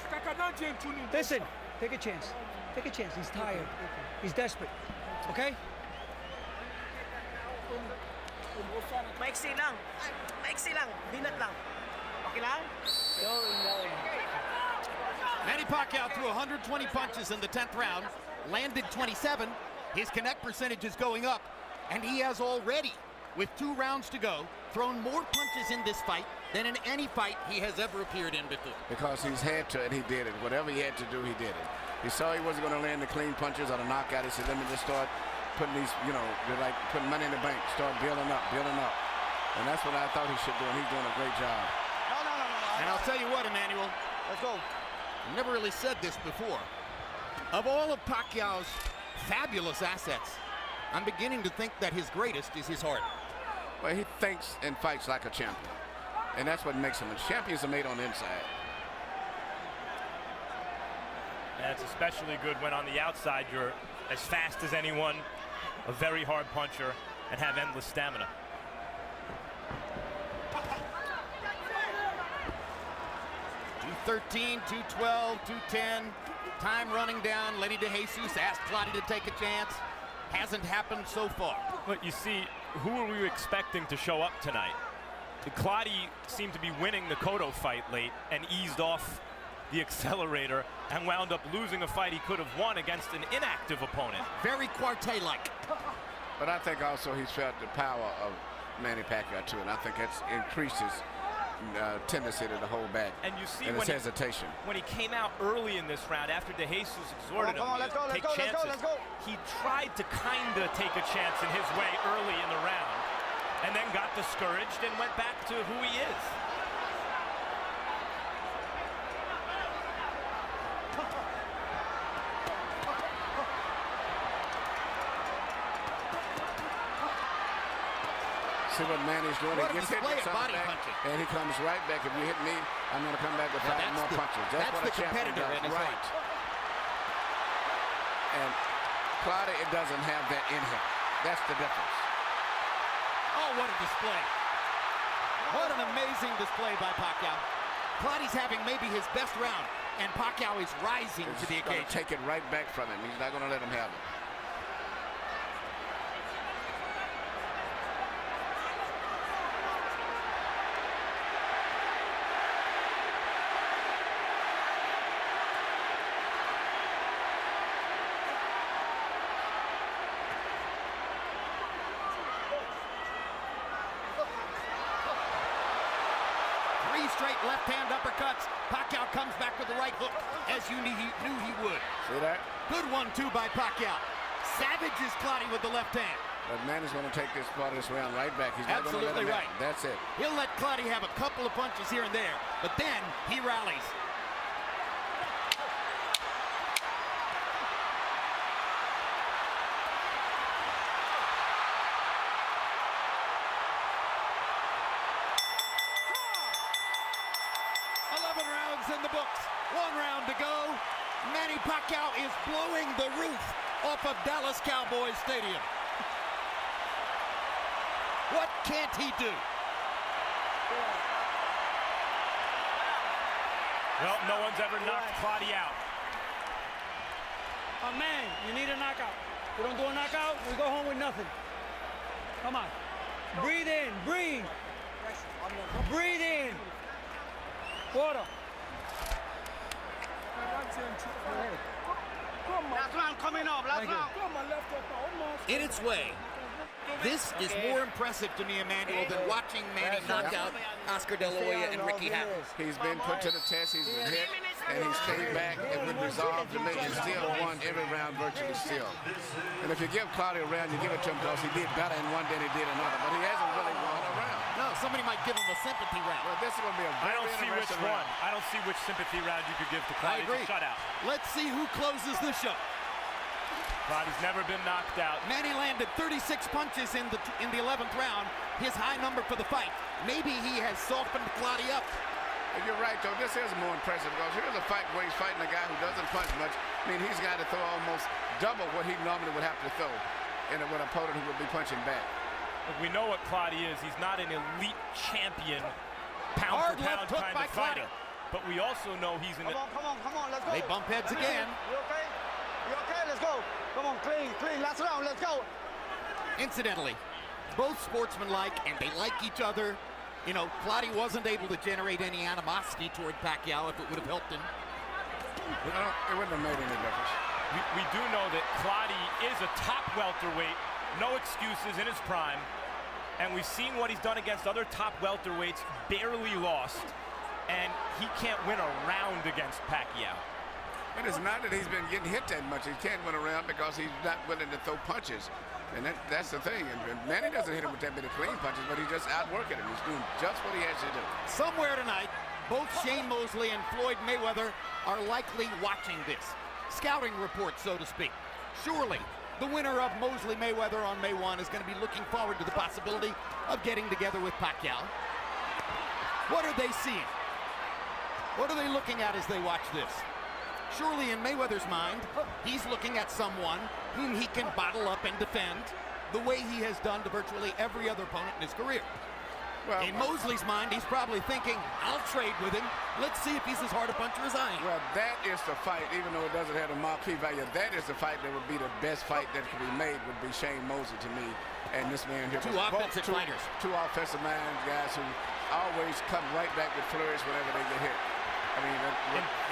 Listen, take a chance. Take a chance. He's tired. He's desperate. Okay? Maiksi lang. Maiksi lang. Binat lang. Okay lang? Manny Pacquiao threw 120 punches in the 10th round, landed 27. His connect percentage is going up, and he has already, with 2 rounds to go, thrown more punches in this fight than in any fight he has ever appeared in before. Because he's had to, and he did it. Whatever he had to do, he did it. He saw he wasn't going to land the clean punches or the knockout. He said, let me just start putting these, you know, they're like putting money in the bank, start building up. And that's what I thought he should do, and he's doing a great job. No. And I'll tell you what, Emmanuel, Let's go. I never really said this before. Of all of Pacquiao's fabulous assets, I'm beginning to think that his greatest is his heart. Well, he thinks and fights like a champion. And that's what makes him. And champions are made on the inside. And it's especially good when on the outside you're as fast as anyone, a very hard puncher, and have endless stamina. .213, 212, 210. Time running down. Lenny DeJesus asked Clottey to take a chance. Hasn't happened so far. But you see, who are we expecting to show up tonight? The Clottey seemed to be winning the Cotto fight late and eased off the accelerator and wound up losing a fight he could have won against an inactive opponent. Very Quartet-like. But I think also he's felt the power of Manny Pacquiao too, and I think that's increased his tendency to hold back and you see and his hesitation. When he came out early in this round after DeJesus exhorted him to take chances, he tried to kind of take a chance in his way early in the round and then got discouraged and went back to who he is. See what Manny's doing. What he gets hit with body back, punching. and he comes right back. If you hit me, I'm going to come back with 5 more punches. That's what the a champion competitor does. in his Right. And Clottey, it doesn't have that in him. That's the difference. Oh, what a display. What an amazing display by Pacquiao. Clottey's having maybe his best round, and Pacquiao is rising to the occasion. Take it right back from him. He's not going to let him have it. Straight left-hand uppercuts. Pacquiao comes back with the right hook, as you knew he would. See that? Good one, too, by Pacquiao. Savages Clottey with the left hand. But Manny's going to take this part of this round right back. He's not going to let him right. That's it. He'll let Clottey have a couple of punches here and there, but then he rallies. In the books, 1 round to go. Manny Pacquiao is blowing the roof off of Dallas Cowboys Stadium. What can't he do? Well, no one's ever knocked Clottey out. Oh man, you need a knockout. You don't do a knockout, we go home with nothing. Come on. Breathe in, breathe. Breathe in. Water. Last round coming up. Last round. In its way, this is more impressive to me, Emmanuel, than watching Manny knock out Oscar De La Hoya and Ricky Hatton. He's been put to the test. He's been hit, and he's came back and been resolved to make and still won every round virtually still. And if you give Clottey a round, you give it to him because he did better in one than he did another. But he hasn't really won a round. No, somebody might give him a sympathy round. Well, this is going to be a very I don't see which interesting round. one. I don't see which sympathy round you could give to I Clottey. agree. It's a shutout. Let's see who closes the show. Clottey's never been knocked out. Manny landed 36 punches in the 11th round, his high number for the fight. Maybe he has softened Clottey up. And you're right, though. This is more impressive because here's a fight where he's fighting a guy who doesn't punch much. I mean, he's got to throw almost double what he normally would have to throw in with an opponent who would be punching back. Look, we know what Clottey is. He's not an elite champion, Hard pound-for-pound left hook kind by of fighter. Clottey. But we also know he's an... Come on, let's go. They bump heads again. You okay? You okay? Let's go. Come on, clean. Last round, let's go. Incidentally, both sportsmanlike, and they like each other. You know, Clottey wasn't able to generate any animosity toward Pacquiao if it would have helped him. It wouldn't have made any difference. We do know that Clottey is a top welterweight, no excuses in his prime, and we've seen what he's done against other top welterweights, barely lost, and he can't win a round against Pacquiao. And it's not that he's been getting hit that much. He can't win around because he's not willing to throw punches. And that's the thing. And Manny doesn't hit him with that many clean punches, but he's just outworking him. He's doing just what he has to do. Somewhere tonight, both Shane Mosley and Floyd Mayweather are likely watching this. Scouting report, so to speak. Surely, the winner of Mosley-Mayweather on May 1 is going to be looking forward to the possibility of getting together with Pacquiao. What are they seeing? What are they looking at as they watch this? Surely in Mayweather's mind, he's looking at someone whom he can bottle up and defend the way he has done to virtually every other opponent in his career. Well, in Mosley's mind, he's probably thinking, I'll trade with him. Let's see if he's as hard a puncher as I am. Well, that is the fight, even though it doesn't have a marquee value, that is the fight that would be the best fight that could be made, would be Shane Mosley to me. And this man here. Two offensive fighters. Two offensive minds, guys who always come right back with flourish whenever they get hit. I mean,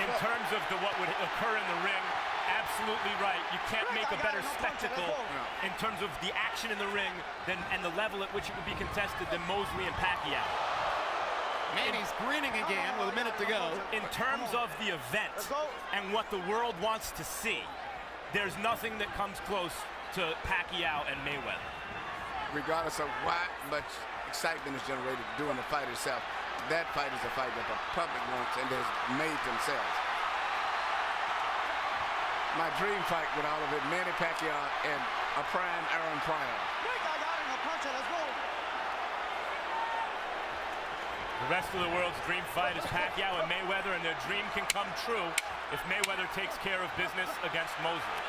in terms of what would occur in the ring, absolutely right. You can't make a better spectacle in terms of the action in the ring and the level at which it would be contested than Mosley and Pacquiao. Manny's grinning again with a minute to go. In terms of the event and what the world wants to see, there's nothing that comes close to Pacquiao and Mayweather. Regardless of what much excitement is generated during the fight itself, that fight is a fight that the public wants and has made themselves. My dream fight with all of it, Manny Pacquiao and a prime Aaron Pryor. The rest of the world's dream fight is Pacquiao and Mayweather, and their dream can come true if Mayweather takes care of business against Mosley.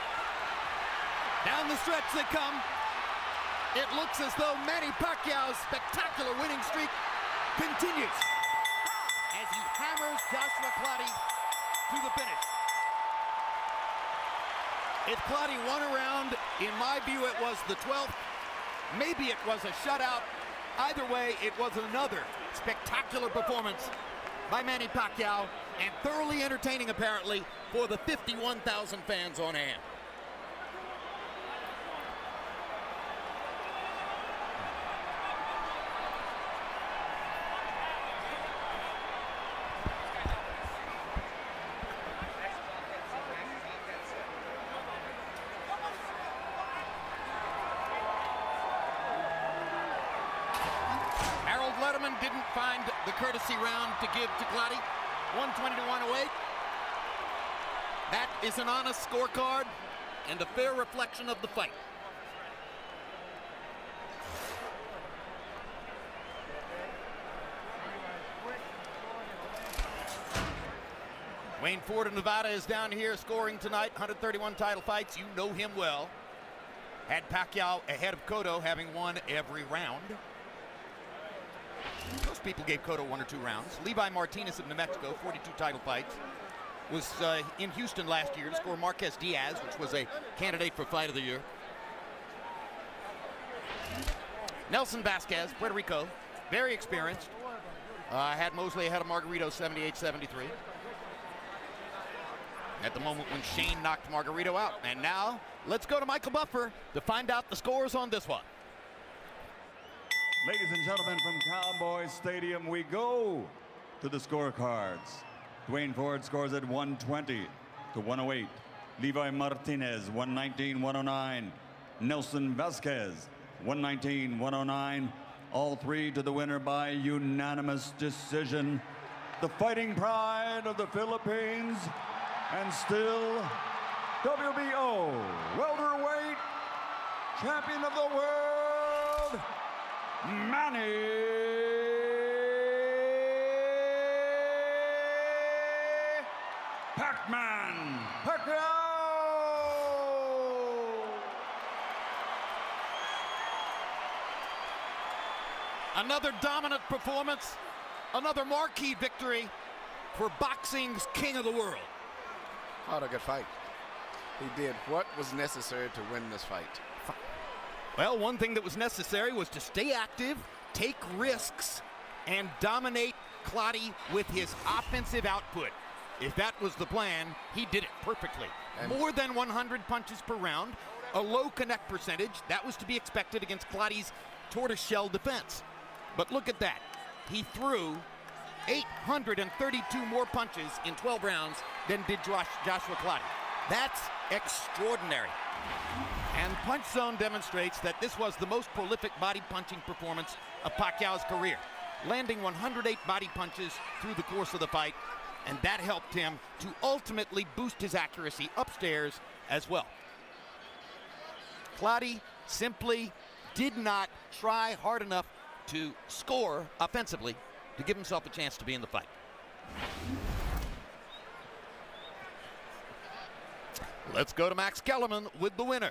Down the stretch they come. It looks as though Manny Pacquiao's spectacular winning streak continues as he hammers Joshua Clottey to the finish. If Clottey won a round, in my view, it was the 12th. Maybe it was a shutout. Either way, it was another spectacular performance by Manny Pacquiao, and thoroughly entertaining, apparently, for the 51,000 fans on hand. Didn't find the courtesy round to give to Clottey. 120 to 108. That is an honest scorecard and a fair reflection of the fight. Wayne Ford of Nevada is down here scoring tonight. 131 title fights. You know him well. Had Pacquiao ahead of Cotto, having won every round. Most people gave Cotto 1 or 2 rounds. Levi Martinez of New Mexico, 42 title fights, was in Houston last year to score Marquez Diaz, which was a candidate for Fight of the Year. Nelson Vasquez, Puerto Rico, very experienced. Had Mosley ahead of Margarito, 78-73. At the moment when Shane knocked Margarito out. And now, let's go to Michael Buffer to find out the scores on this one. Ladies and gentlemen, from Cowboy Stadium, we go to the scorecards. Dwayne Ford scores at 120 to 108. Levi Martinez, 119-109. Nelson Vasquez, 119-109. All three to the winner by unanimous decision. The fighting pride of the Philippines, and still WBO welterweight champion of the world, Manny Pac-Man Pacquiao. Another dominant performance, another marquee victory for boxing's king of the world. What a good fight. He did what was necessary to win this fight. Well, one thing that was necessary was to stay active, take risks, and dominate Clottey with his offensive output. If that was the plan, he did it perfectly. More than 100 punches per round, a low connect percentage. That was to be expected against Clottey's tortoiseshell defense. But look at that. He threw 832 more punches in 12 rounds than did Joshua Clottey. That's extraordinary. And Punch Zone demonstrates that this was the most prolific body punching performance of Pacquiao's career, landing 108 body punches through the course of the fight, and that helped him to ultimately boost his accuracy upstairs as well. Clottey simply did not try hard enough to score offensively to give himself a chance to be in the fight. Let's go to Max Kellerman with the winner.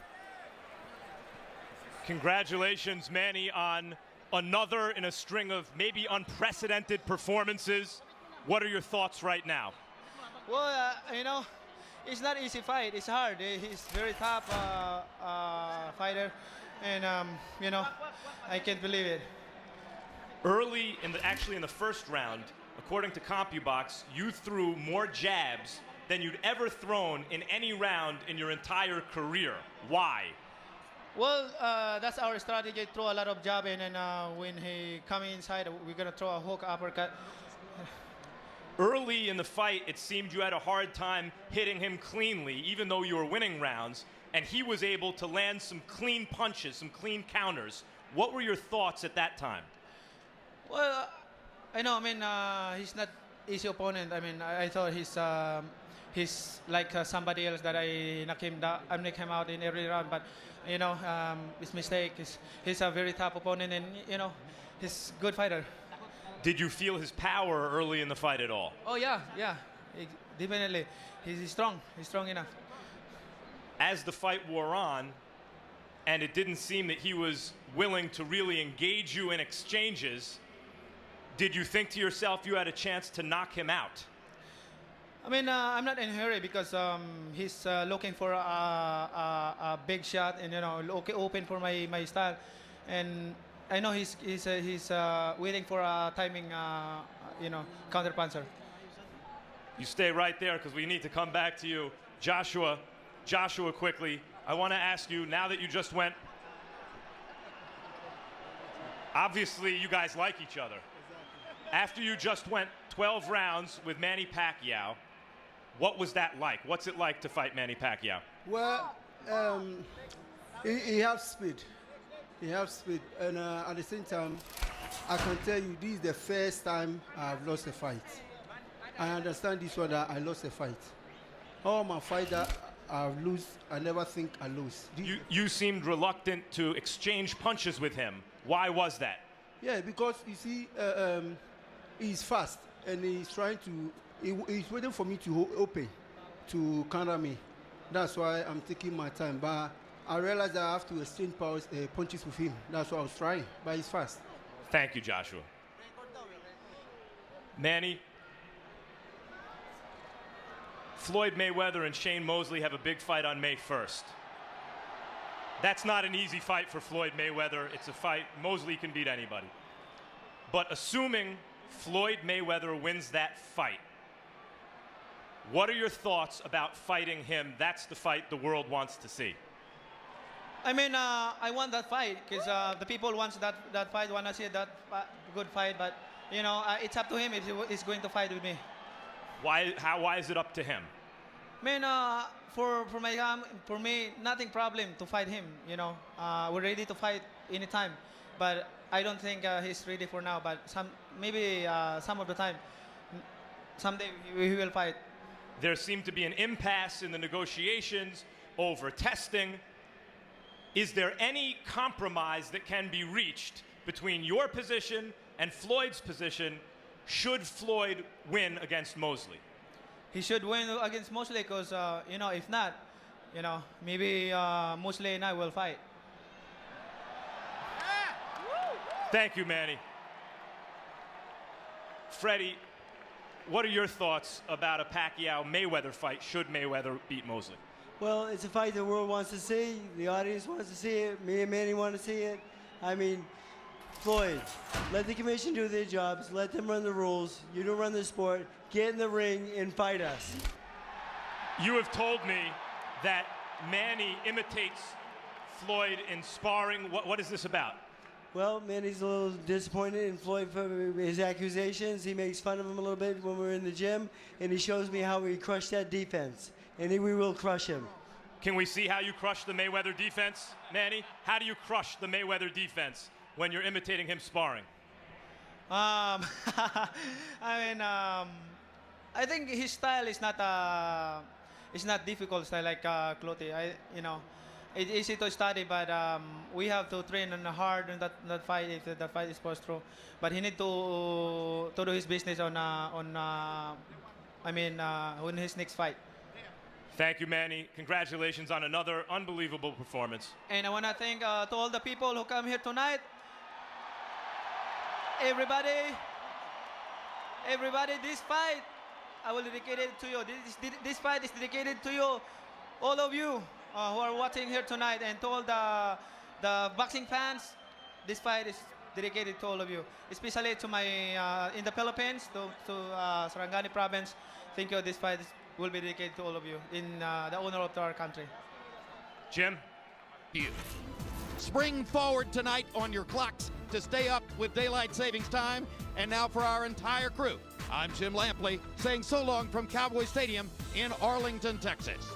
Congratulations, Manny, on another in a string of maybe unprecedented performances. What are your thoughts right now? Well, you know, it's not easy fight. It's hard. He's very tough fighter, and you know, I can't believe it. Early actually in the first round, according to CompuBox, you threw more jabs than you'd ever thrown in any round in your entire career. Why? Well, that's our strategy. Throw a lot of jab in, and when he come inside, we're gonna throw a hook, uppercut. Early in the fight, it seemed you had a hard time hitting him cleanly, even though you were winning rounds, and he was able to land some clean punches, some clean counters. What were your thoughts at that time? Well, I know. I mean, he's not easy opponent. I mean, I thought he's like somebody else that I knock him out in every round. But you know, his mistake. He's a very tough opponent, and you know, he's a good fighter. Did you feel his power early in the fight at all? Oh yeah. Definitely. He's strong. He's strong enough. As the fight wore on, and it didn't seem that he was willing to really engage you in exchanges, did you think to yourself you had a chance to knock him out? I mean, I'm not in a hurry because he's looking for a big shot, and you know, open for my style, and I know he's waiting for a timing, you know, counter puncher. You stay right there because we need to come back to you, Joshua, quickly. I want to ask you, now that you just went, obviously you guys like each other. After you just went 12 rounds with Manny Pacquiao, what was that like? What's it like to fight Manny Pacquiao? Well, he has speed. He has speed. And at the same time, I can tell you this is the first time I've lost a fight. I understand this one that I lost a fight. All my fights that I lose, I never think I lose. You seemed reluctant to exchange punches with him. Why was that? Yeah, because you see, he's fast and he's trying to, he's waiting for me to open, to counter me. That's why I'm taking my time. But I realized that I have to exchange punches with him. That's what I was trying, but he's fast. Thank you, Joshua. Manny, Floyd Mayweather and Shane Mosley have a big fight on May 1st. That's not an easy fight for Floyd Mayweather. It's a fight Mosley can beat anybody. But assuming Floyd Mayweather wins that fight, what are your thoughts about fighting him? That's the fight the world wants to see. I mean, I want that fight because the people want that fight, want to see that good fight. But you know, it's up to him if he's going to fight with me. Why is it up to him? I mean, for me, nothing problem to fight him. You know, we're ready to fight anytime. But I don't think he's ready for now. But maybe some of the time, someday he will fight. There seemed to be an impasse in the negotiations over testing. Is there any compromise that can be reached between your position and Floyd's position should Floyd win against Mosley? He should win against Mosley because, you know, if not, you know, maybe Mosley and I will fight. Thank you, Manny. Freddie, what are your thoughts about a Pacquiao-Mayweather fight should Mayweather beat Mosley? Well, it's a fight the world wants to see. The audience wants to see it. Me and Manny want to see it. I mean, Floyd, let the commission do their jobs. Let them run the rules. You don't run the sport. Get in the ring and fight us. You have told me that Manny imitates Floyd in sparring. What is this about? Well, Manny's a little disappointed in Floyd for his accusations. He makes fun of him a little bit when we're in the gym, and he shows me how we crush that defense. And we will crush him. Can we see how you crush the Mayweather defense, Manny? How do you crush the Mayweather defense when you're imitating him sparring? I mean, I think his style is not difficult style like Clottey. It's easy to study, but we have to train hard on that fight if that fight is pushed through. But he need to do his business on his next fight. Thank you, Manny. Congratulations on another unbelievable performance. And I want to thank to all the people who come here tonight. Everybody, this fight, I will dedicate it to you. This fight is dedicated to you, all of you who are watching here tonight, and to all the boxing fans. This fight is dedicated to all of you, especially to my in the Philippines, to Sarangani province. Thank you. This fight will be dedicated to all of you in the honor of our country. Jim? You. Spring forward tonight on your clocks to stay up with daylight savings time. And now for our entire crew, I'm Jim Lampley saying so long from Cowboy Stadium in Arlington, Texas.